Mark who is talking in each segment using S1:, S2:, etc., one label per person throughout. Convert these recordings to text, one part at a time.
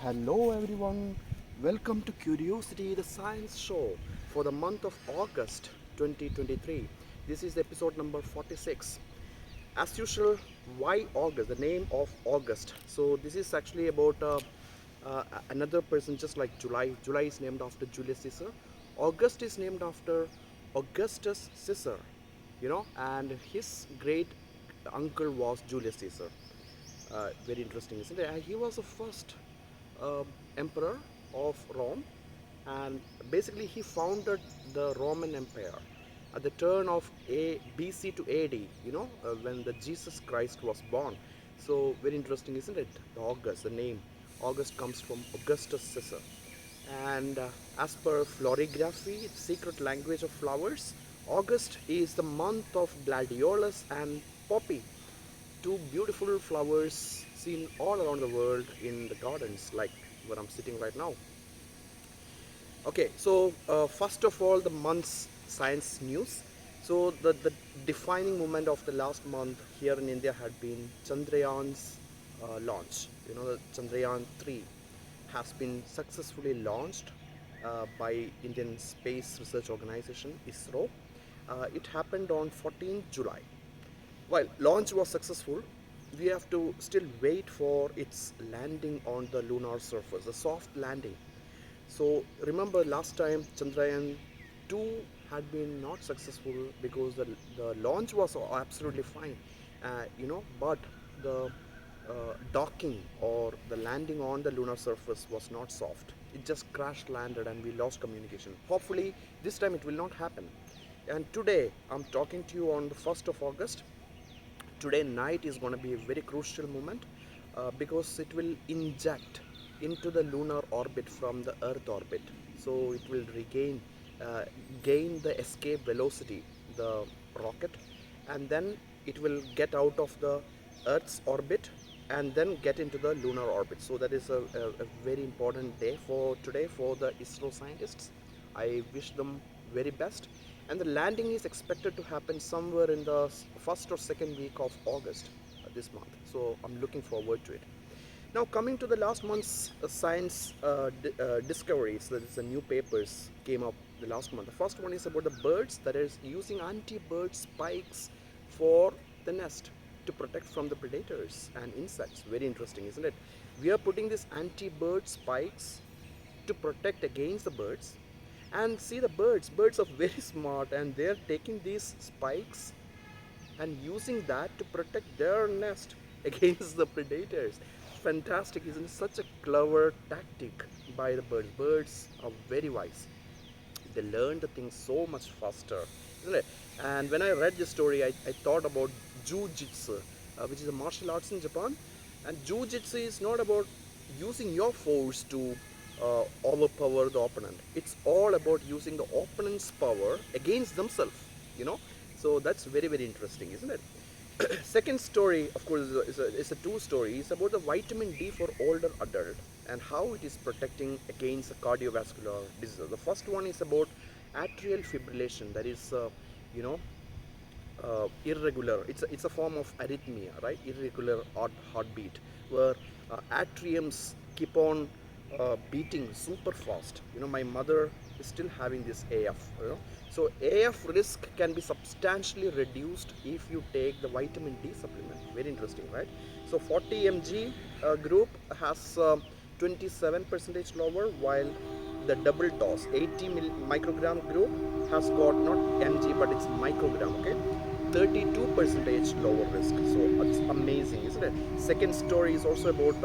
S1: Hello everyone, welcome to Curiosity the Science Show for the month of August 2023. This is episode number 46. As usual, why August? The name of August. So, this is actually about another person just like July. July is named after Julius Caesar. August is named after Augustus Caesar, and his great uncle was Julius Caesar. Very interesting, isn't it? And he was the first uh, emperor of Rome, and basically he founded the Roman Empire at the turn of BC to AD. When the Jesus Christ was born. So very interesting, isn't it? The August, the name August comes from Augustus Caesar, and as per florography, secret language of flowers, August is the month of Gladiolus and Poppy, two beautiful flowers seen all around the world in the gardens, like where I'm sitting right now. Okay, so first of all, the month's science news. So the defining moment of the last month here in India had been Chandrayaan's launch. The Chandrayaan 3 has been successfully launched by Indian Space Research Organization ISRO. It happened on 14th July. While launch was successful, we have to still wait for its landing on the lunar surface, the soft landing. So remember last time Chandrayaan 2 had been not successful because the launch was absolutely fine, but the docking or the landing on the lunar surface was not soft. It just crash landed and we lost communication. Hopefully this time it will not happen. And today I'm talking to you on the 1st of August. Today night is going to be a very crucial moment because it will inject into the lunar orbit from the Earth orbit. So it will gain the escape velocity, the rocket, and then it will get out of the Earth's orbit and then get into the lunar orbit. So that is a very important day for today for the ISRO scientists. I wish them very best. And the landing is expected to happen somewhere in the first or second week of August this month. So I'm looking forward to it. Now coming to the last month's science discoveries, that is the new papers came up the last month. The first one is about the birds, that is using anti-bird spikes for the nest to protect from the predators and insects. Very interesting, isn't it? We are putting these anti-bird spikes to protect against the birds, and see the birds are very smart, and they're taking these spikes and using that to protect their nest against the predators. Fantastic, isn't it? Such a clever tactic by the birds are very wise. They learn the things so much faster, isn't it? And when I read this story, I thought about jiu-jitsu, which is a martial arts in Japan. And jiu-jitsu is not about using your force to overpower the opponent. It's all about using the opponent's power against themselves, you know. So that's very, very interesting, isn't it? Second story, of course, is a two story. It's about the vitamin D for older adult and how it is protecting against cardiovascular disease. The first one is about atrial fibrillation, that is, irregular. It's a form of arrhythmia, right? Irregular heartbeat, where atriums keep on beating super fast. My mother is still having this AF. So AF risk can be substantially reduced if you take the vitamin D supplement. Very interesting, right? So 40 mg group has 27% lower, while the double dose 80 microgram group has got not mg but it's microgram, okay, 32% lower risk. So it's amazing, isn't it? Second story is also about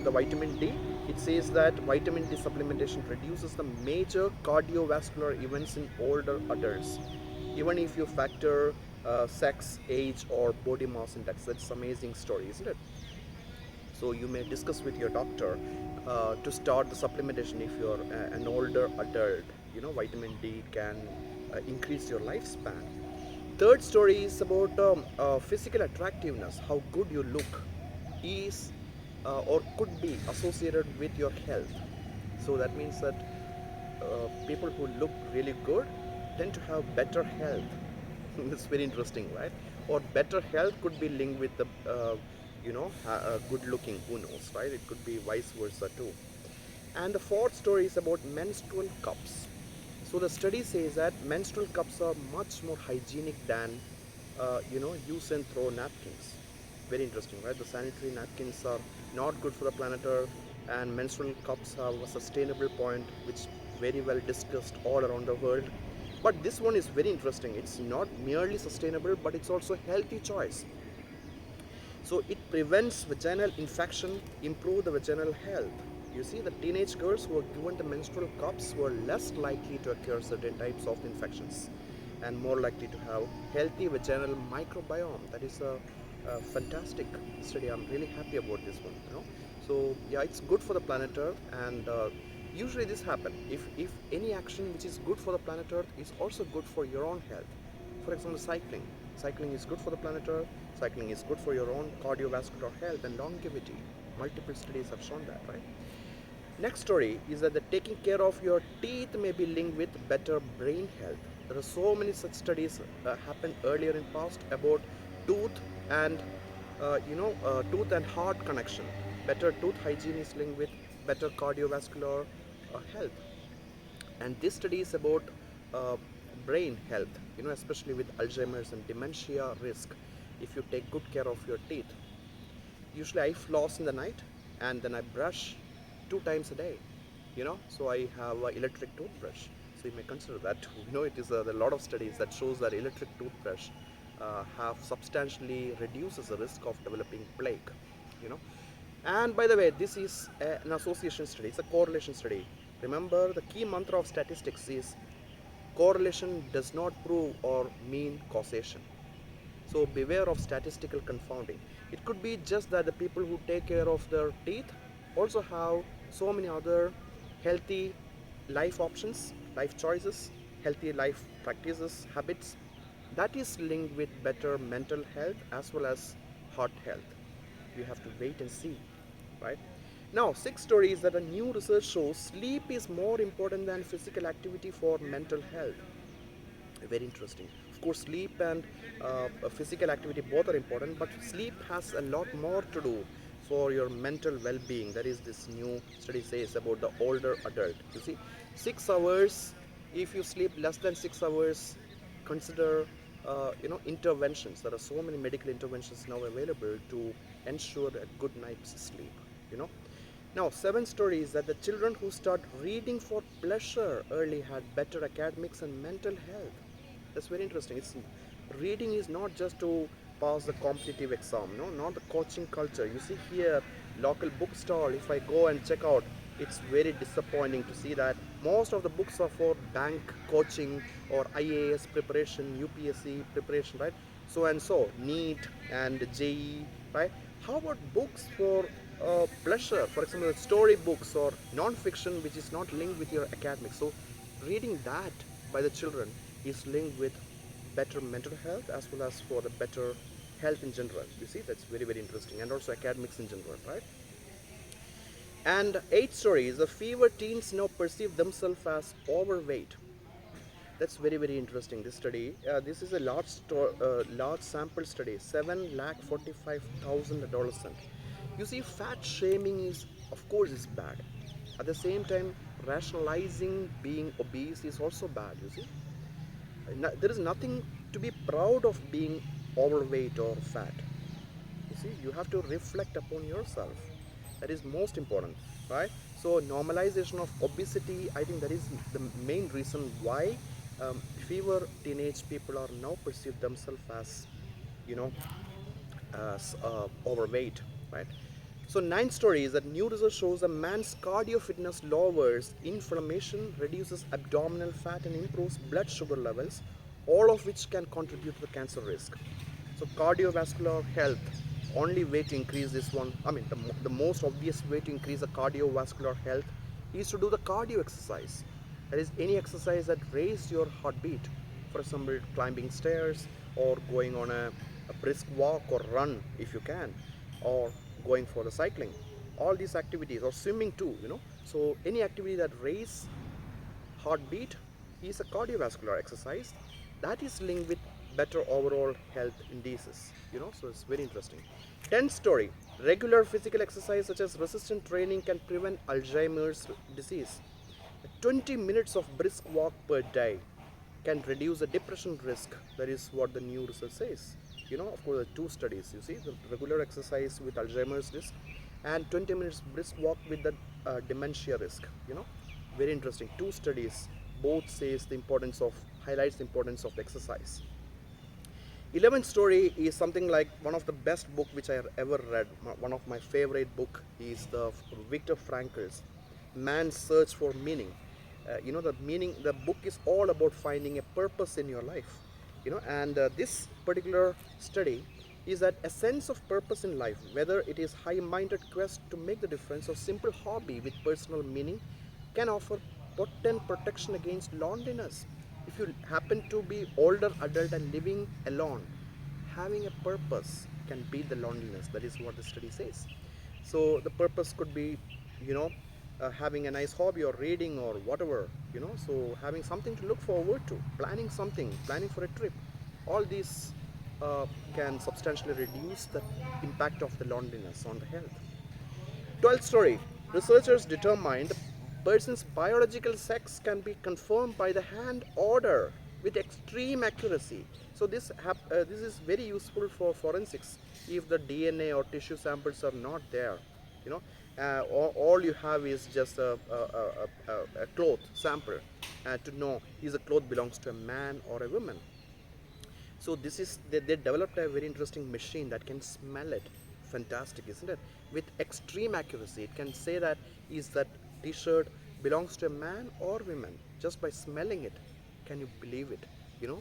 S1: the vitamin D. It says that vitamin D supplementation reduces the major cardiovascular events in older adults, even if you factor sex, age, or body mass index. That's amazing story, isn't it? So you may discuss with your doctor to start the supplementation if you're an older adult. Vitamin D can increase your lifespan. Third story is about physical attractiveness. How good you look is or could be associated with your health. So that means that people who look really good tend to have better health. It's very interesting, right? Or better health could be linked with the good looking. Who knows, right? It could be vice versa too. And the fourth story is about menstrual cups. So the study says that menstrual cups are much more hygienic than use and throw napkins. Very interesting, right? The sanitary napkins are not good for the planet Earth, and menstrual cups have a sustainable point, which very well discussed all around the world. But this one is very interesting. It's not merely sustainable, but it's also a healthy choice. So it prevents vaginal infection, improve the vaginal health. You see, the teenage girls who were given the menstrual cups were less likely to acquire certain types of infections and more likely to have healthy vaginal microbiome. That is a fantastic study. I'm really happy about this one. So yeah, it's good for the planet Earth, and usually this happens if any action which is good for the planet Earth is also good for your own health. For example, cycling is good for the planet Earth. Cycling is good for your own cardiovascular health and longevity. Multiple studies have shown that, right? Next story is that the taking care of your teeth may be linked with better brain health. There are so many such studies happened earlier in past about tooth and tooth and heart connection. Better tooth hygiene is linked with better cardiovascular health. And this study is about uh, brain health, especially with Alzheimer's and dementia risk. If you take good care of your teeth, usually I floss in the night and then I brush 2 times a day. So I have an electric toothbrush. So you may consider that too. It is a lot of studies that shows that electric toothbrush have substantially reduces the risk of developing plaque. You know, and by the way, this is an association study. It's a correlation study. Remember, the key mantra of statistics is correlation does not prove or mean causation. So beware of statistical confounding. It could be just that the people who take care of their teeth also have so many other healthy life options, life choices, healthy life practices, habits that is linked with better mental health as well as heart health. We have to wait and see, right? Now, sixth story is that a new research shows sleep is more important than physical activity for mental health. Very interesting. Of course, sleep and physical activity both are important, but sleep has a lot more to do for your mental well-being. That is, this new study says about the older adult. You see, 6 hours. If you sleep less than 6 hours, consider interventions. There are so many medical interventions now available to ensure a good night's sleep. You know. Now, seventh story is that the children who start reading for pleasure early had better academics and mental health. That's very interesting. Reading is not just to pass the competitive exam, no, not the coaching culture. You see here, local bookstall, if I go and check out, it's very disappointing to see that most of the books are for bank coaching or IAS preparation, UPSC preparation, right? So and so, NEET and JE, right? How about books for pleasure? For example, story books or non-fiction, which is not linked with your academics. So reading that by the children is linked with better mental health as well as for the better health in general. You see, that's very, very interesting, and also academics in general, right? And eighth story is the fewer teens now perceive themselves as overweight. That's very, very interesting. This study, this is a large sample study, 7,45,000 adolescents. You see, fat shaming is, of course, is bad. At the same time, rationalizing being obese is also bad. You see, there is nothing to be proud of being overweight or fat. You see, you have to reflect upon yourself. That is most important, right? So normalization of obesity, I think that is the main reason why fewer teenage people are now perceive themselves as, you know, as overweight, right? So ninth story is that new research shows a man's cardio fitness lowers inflammation, reduces abdominal fat, and improves blood sugar levels, all of which can contribute to the cancer risk. So cardiovascular health, only way to increase this one, I mean the most obvious way to increase the cardiovascular health is to do the cardio exercise. That is, any exercise that raises your heartbeat. For example, climbing stairs or going on a brisk walk or run if you can, or going for the cycling. All these activities, or swimming too, So any activity that raises heartbeat is a cardiovascular exercise that is linked with better overall health indices. So it's very interesting. 10th story, Regular physical exercise such as resistance training can prevent Alzheimer's disease. 20 minutes of brisk walk per day can reduce the depression risk. That is what the new research says. Of course, there are two studies. You see, the regular exercise with Alzheimer's risk and 20 minutes brisk walk with the dementia risk. Very interesting. Two studies, both says the importance of highlights the importance of exercise. 11th story is something like one of the best book which I have ever read. One of my favorite book is the Viktor Frankl's Man's Search for Meaning. The book is all about finding a purpose in your life. And this particular study is that a sense of purpose in life, whether it is high-minded quest to make the difference or simple hobby with personal meaning, can offer potent protection against loneliness. If you happen to be older adult and living alone, having a purpose can beat the loneliness. That is what the study says. So the purpose could be, you know having a nice hobby or reading or whatever. So having something to look forward to, planning for a trip, all these can substantially reduce the impact of the loneliness on the health. 12th story. Researchers determined the person's biological sex can be confirmed by the hand order with extreme accuracy. So this is very useful for forensics. If the DNA or tissue samples are not there, you know, all you have is just a cloth sample to know is the cloth belongs to a man or a woman. So they developed a very interesting machine that can smell it. Fantastic, isn't it? With extreme accuracy, it can say that is that T-shirt belongs to a man or woman just by smelling it. Can you believe it?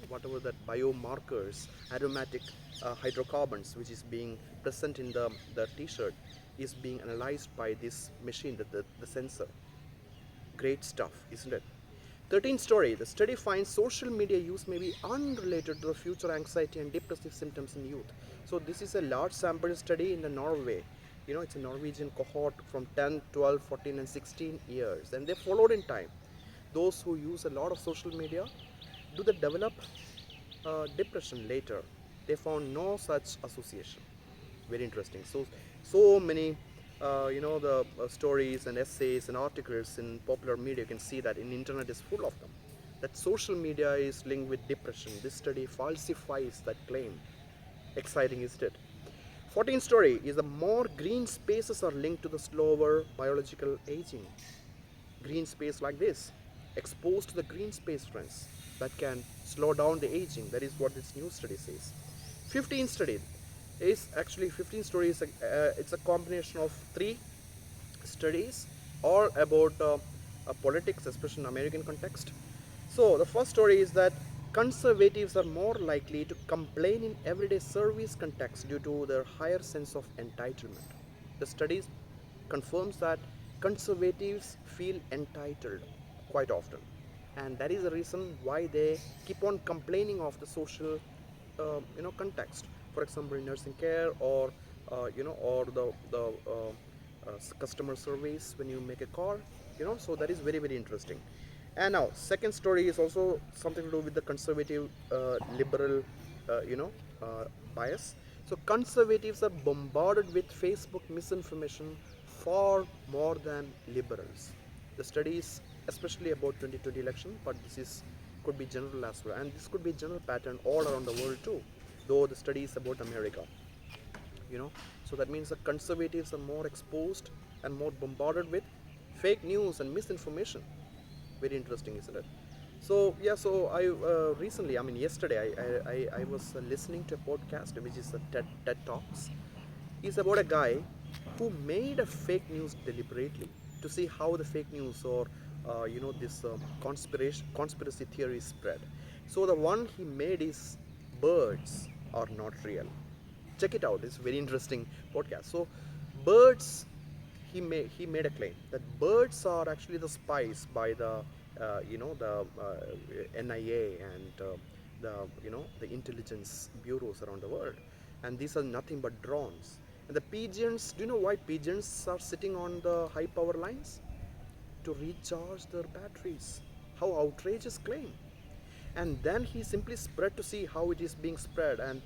S1: Whatever that biomarkers, aromatic hydrocarbons, which is being present in the T-shirt, is being analyzed by this machine, the sensor. Great stuff, isn't it? 13th story. The study finds social media use may be unrelated to the future anxiety and depressive symptoms in youth. So this is a large sample study in the Norway. It's a Norwegian cohort from 10, 12, 14 and 16 years, and they followed in time. Those who use a lot of social media, do they develop depression later? They found no such association. Very interesting. So many the stories and essays and articles in popular media, you can see that in internet is full of them, that social media is linked with depression. This study falsifies that claim. Exciting, isn't it? 14th story is the more green spaces are linked to the slower biological aging. Green space like this, exposed to the green space, friends, that can slow down the aging. That is what this new study says. 15th study is actually 15 stories. It's a combination of three studies, all about politics, especially in American context. So the first story is that conservatives are more likely to complain in everyday service context due to their higher sense of entitlement. The study confirms that conservatives feel entitled quite often, and that is the reason why they keep on complaining of the social context. For example, nursing care, or or customer service when you make a call. So that is very, very interesting. And now second story is also something to do with the conservative liberal you know bias. So conservatives are bombarded with Facebook misinformation far more than liberals. The studies, especially about 2020 election, but this is could be general as well, and this could be a general pattern all around the world too, though the study is about America. So that means the conservatives are more exposed and more bombarded with fake news and misinformation. Very interesting, isn't it? So yeah, so I recently, I mean yesterday, I was listening to a podcast which is a TED Talks. It's about a guy who made a fake news deliberately to see how the fake news, or this conspiracy theory spread. So the one he made is birds are not real. Check it out. It's a very interesting podcast. So birds, he made a claim that birds are actually the spies by the NIA and the intelligence bureaus around the world, and these are nothing but drones. And the pigeons, do you know why pigeons are sitting on the high power lines? To recharge their batteries. How outrageous claim. And then he simply spread to see how it is being spread, and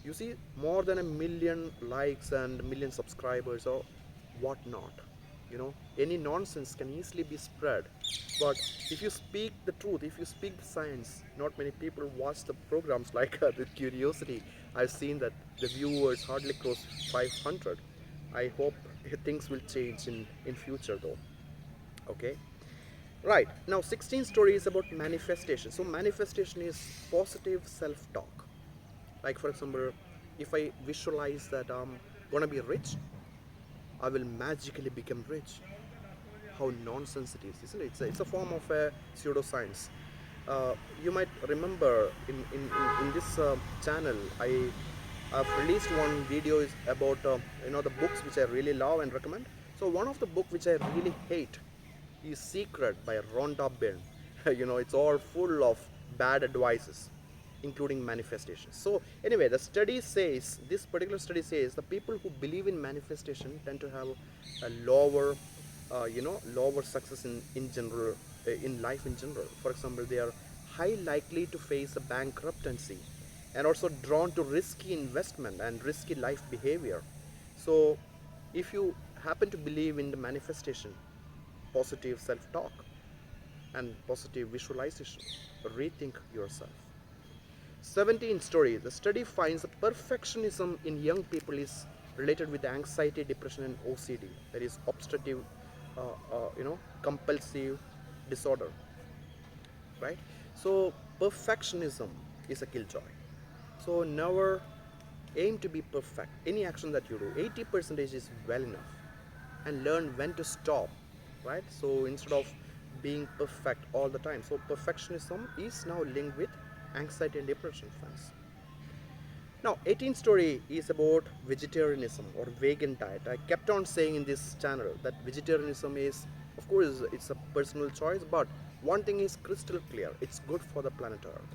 S1: You see, more than a million likes and a million subscribers or whatnot. Any nonsense can easily be spread. But if you speak the truth, if you speak the science, not many people watch the programs like the Curiosity. I've seen that the viewers hardly cross 500. I hope things will change in future though. Okay. Right. Now 16 story is about manifestation. So manifestation is positive self-talk. Like for example, if I visualize that I'm gonna be rich, I will magically become rich. How nonsense it is, isn't it? It's a form of a pseudoscience. You might remember in this channel, I've released one video is about the books which I really love and recommend. So one of the book which I really hate is Secret by Rhonda Byrne. It's all full of bad advices, including manifestation. So anyway, this particular study says the people who believe in manifestation tend to have a lower success in general, in life in general. For example, they are high likely to face a bankruptcy and also drawn to risky investment and risky life behavior. So if you happen to believe in the manifestation, positive self-talk and positive visualization, rethink yourself. 17 story. The study finds that perfectionism in young people is related with anxiety, depression, and OCD. That is obstructive, compulsive disorder. Right. So perfectionism is a killjoy. So never aim to be perfect. Any action that you do, 80% is well enough, and learn when to stop. Right. So instead of being perfect all the time, so perfectionism is now linked with anxiety and depression, friends. Now 18th story is about vegetarianism or vegan diet. I kept on saying in this channel that vegetarianism is, of course, it's a personal choice, but one thing is crystal clear: it's good for the planet Earth.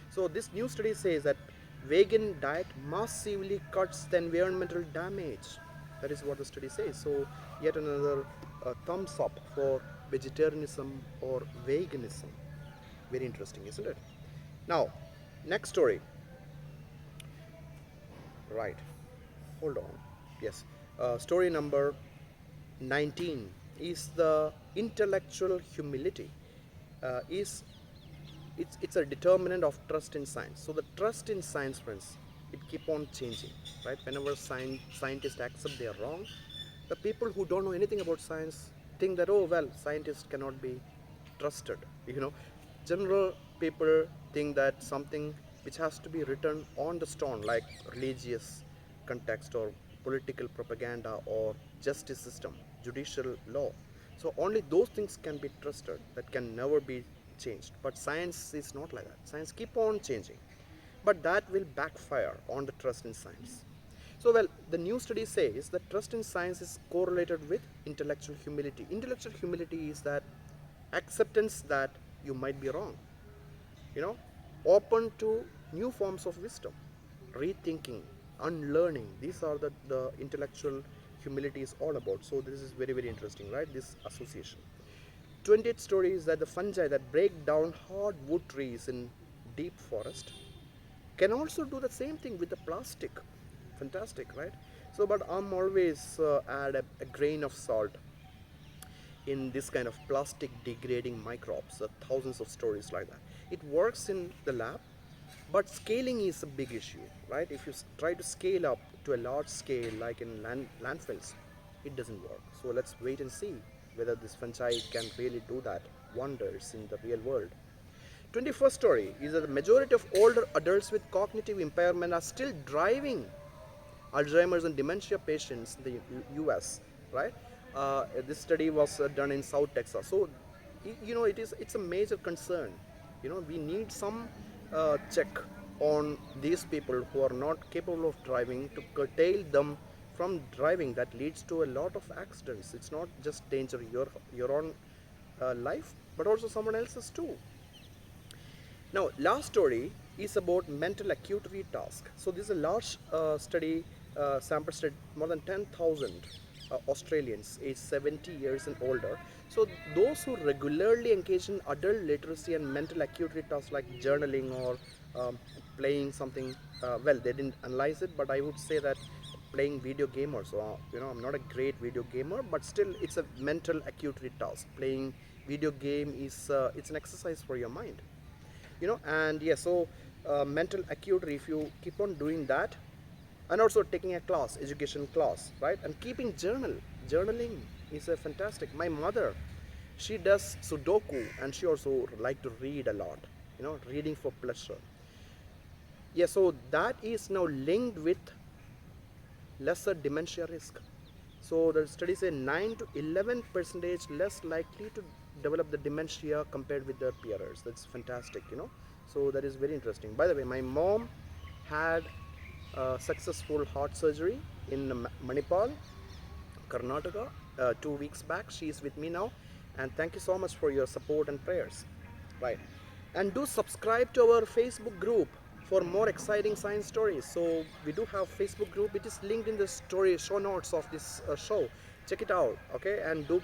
S1: So this new study says that vegan diet massively cuts the environmental damage. That is what the study says. So yet another thumbs up for vegetarianism or veganism. Very interesting, isn't it? Now, next story. Right. Hold on. Yes. Story number 19 is the intellectual humility. Is it's a determinant of trust in science. So the trust in science, friends, it keep on changing, right? Whenever scientists accept they are wrong, the people who don't know anything about science think that, oh well, scientists cannot be trusted. General people think that something which has to be written on the stone, like religious context or political propaganda or justice system, judicial law. So only those things can be trusted, that can never be changed. But science is not like that. Science keep on changing, but that will backfire on the trust in science. So, well, the new study says that trust in science is correlated with intellectual humility. Intellectual humility is that acceptance that you might be wrong, you know, open to new forms of wisdom, rethinking, unlearning. These are the intellectual humility is all about. So, this is very, very interesting, right? This association. 20th story is that the fungi that break down hardwood trees in deep forest can also do the same thing with the plastic. Fantastic, right? So but I'm always add a grain of salt in this kind of plastic degrading microbes, thousands of stories like that. It works in the lab, but scaling is a big issue, right? If you try to scale up to a large scale like in landfills, it doesn't work. So let's wait and see whether this fungi can really do that wonders in the real world. 21st story is that the majority of older adults with cognitive impairment are still driving. Alzheimer's and dementia patients in the US, right? This study was done in South Texas. So, it's a major concern. We need some check on these people who are not capable of driving to curtail them from driving. That leads to a lot of accidents. It's not just danger your own life, but also someone else's too. Now, last story is about mental acuity task. So this is a large study, sample study, more than 10,000 Australians aged 70 years and older. So those who regularly engage in adult literacy and mental acuity tasks like journaling or playing something. Well, they didn't analyze it, but I would say that playing video game also. I'm not a great video gamer, but still, it's a mental acuity task. Playing video game is it's an exercise for your mind. And yeah, so mental acuity. If you keep on doing that, and also taking a class, education class, right, and keeping journaling is a fantastic. My mother, she does sudoku, and she also like to read a lot, reading for pleasure. Yeah, so that is now linked with lesser dementia risk. So the studies say 9 to 11 percentage less likely to develop the dementia compared with their peers. That's fantastic. So that is very interesting. By the way, my mom had successful heart surgery in Manipal, Karnataka, 2 weeks back. She is with me now, and thank you so much for your support and prayers. Right, and do subscribe to our Facebook group for more exciting science stories. So we do have Facebook group. It is linked in the show notes of this show. Check it out, okay? And do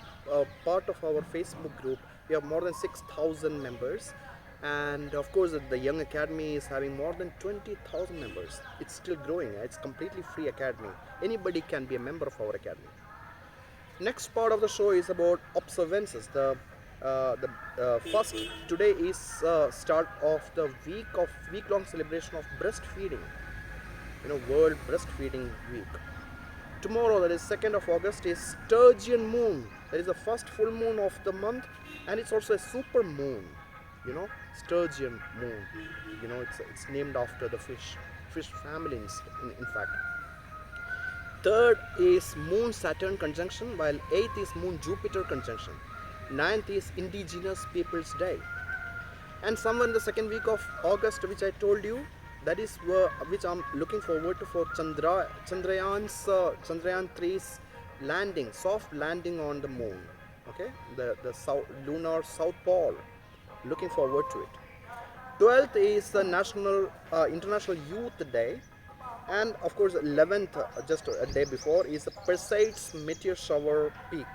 S1: part of our Facebook group. We have more than 6,000 members, and of course the Young Academy is having more than 20,000 members. It's still growing. It's completely free academy. Anybody can be a member of our academy. Next part of the show is about observances. The first today is start of the week-long celebration of breastfeeding. World Breastfeeding Week. Tomorrow, that is 2nd of August, is Sturgeon Moon. That is the first full moon of the month, and it's also a super moon. Sturgeon Moon. It's named after the fish families. In fact. Third is Moon Saturn conjunction, while 8th is Moon Jupiter conjunction. 9th is Indigenous Peoples Day. And somewhere in the second week of August, which I told you, that is which I'm looking forward to for Chandrayaan 3's landing, soft landing on the moon. Okay, the lunar south pole. Looking forward to it. 12th is the International Youth Day. And of course, 11th, just a day before, is the Perseids meteor shower peak.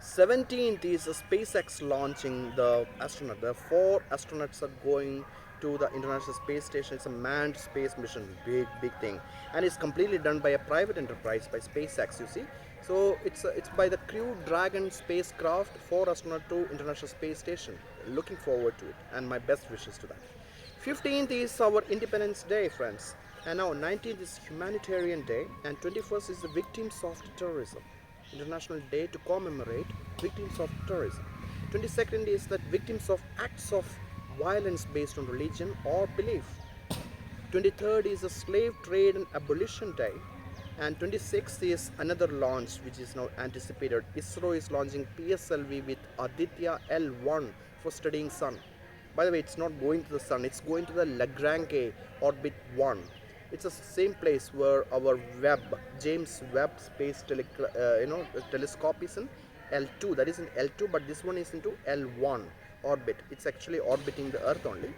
S1: 17th is SpaceX launching the astronaut. The 4 astronauts are going to the International Space Station. It's a manned space mission, big thing, and it's completely done by a private enterprise, by SpaceX. You see, so it's by the Crew Dragon spacecraft, 4 astronauts to International Space Station. Looking forward to it, and my best wishes to that. 15th is our Independence Day, friends. And now 19th is Humanitarian Day, and 21st is the Victims of Terrorism, International Day to commemorate victims of terrorism. 22nd is that victims of acts of violence based on religion or belief. 23rd is the Slave Trade and Abolition Day, and 26th is another launch which is now anticipated. ISRO is launching PSLV with Aditya L1 for studying Sun. By the way, it's not going to the Sun, it's going to the Lagrange Orbit 1. It's the same place where our James Webb Space telescope is in L2. That is in L2, but this one is into L1 orbit. It's actually orbiting the Earth only,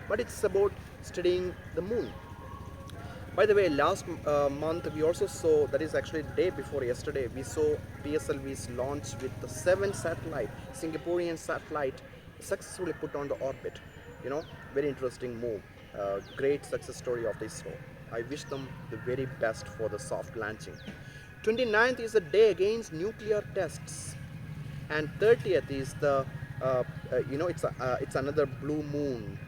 S1: but it's about studying the moon. By the way, last month we also saw, that is actually day before yesterday, we saw PSLV's launch with the 7 satellite, Singaporean satellite, successfully put on the orbit. Very interesting move. Great success story of ISRO. I wish them the very best for the soft launching. 29th is the day against nuclear tests, and 30th is the it's another blue moon.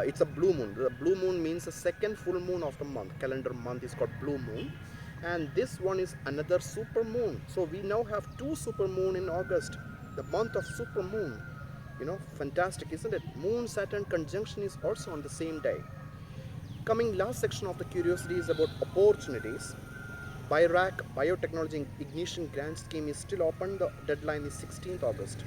S1: It's a blue moon. The blue moon means the second full moon of the month. Calendar month is called blue moon, and this one is another super moon. So we now have 2 super moon in August, the month of super moon. Fantastic, isn't it? Moon Saturn conjunction is also on the same day. Coming last section of the curiosity is about opportunities. BIRAC Biotechnology Ignition Grant Scheme is still open. The deadline is 16th August.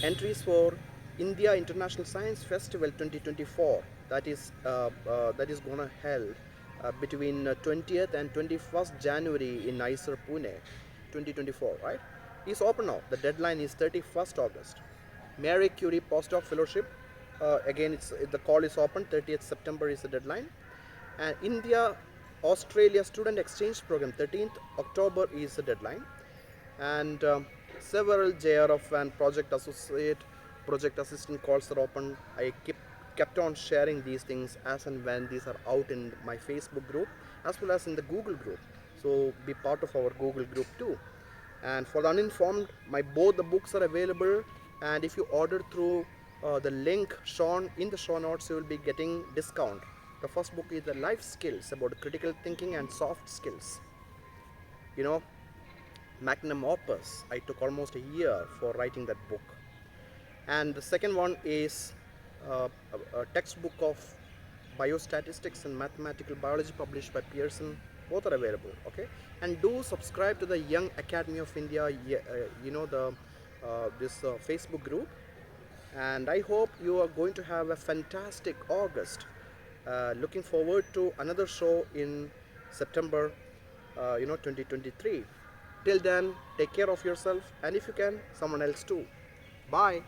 S1: Entries for India International Science Festival 2024, that is gonna held between 20th and 21st January in Mysore, Pune, 2024, right? Is open now. The deadline is 31st August. Marie Curie postdoc fellowship, again the call is open. 30th September is the deadline. And India Australia student exchange program, 13th October is the deadline. And several JRF and project assistant calls are open. I keep kept on sharing these things as and when these are out in my Facebook group as well as in the Google group. So be part of our Google group too. And for the uninformed, my both the books are available, and if you order through the link shown in the show notes, you will be getting discount. The first book is the life skills about critical thinking and soft skills. You know, magnum opus. I took almost a year for writing that book. And the second one is a textbook of biostatistics and mathematical biology published by Pearson. Both are available. Okay, and do subscribe to the Young Academy of India. The this Facebook group, and I hope you are going to have a fantastic August. Looking forward to another show in September, 2023. Till then, take care of yourself, and if you can, someone else too. Bye.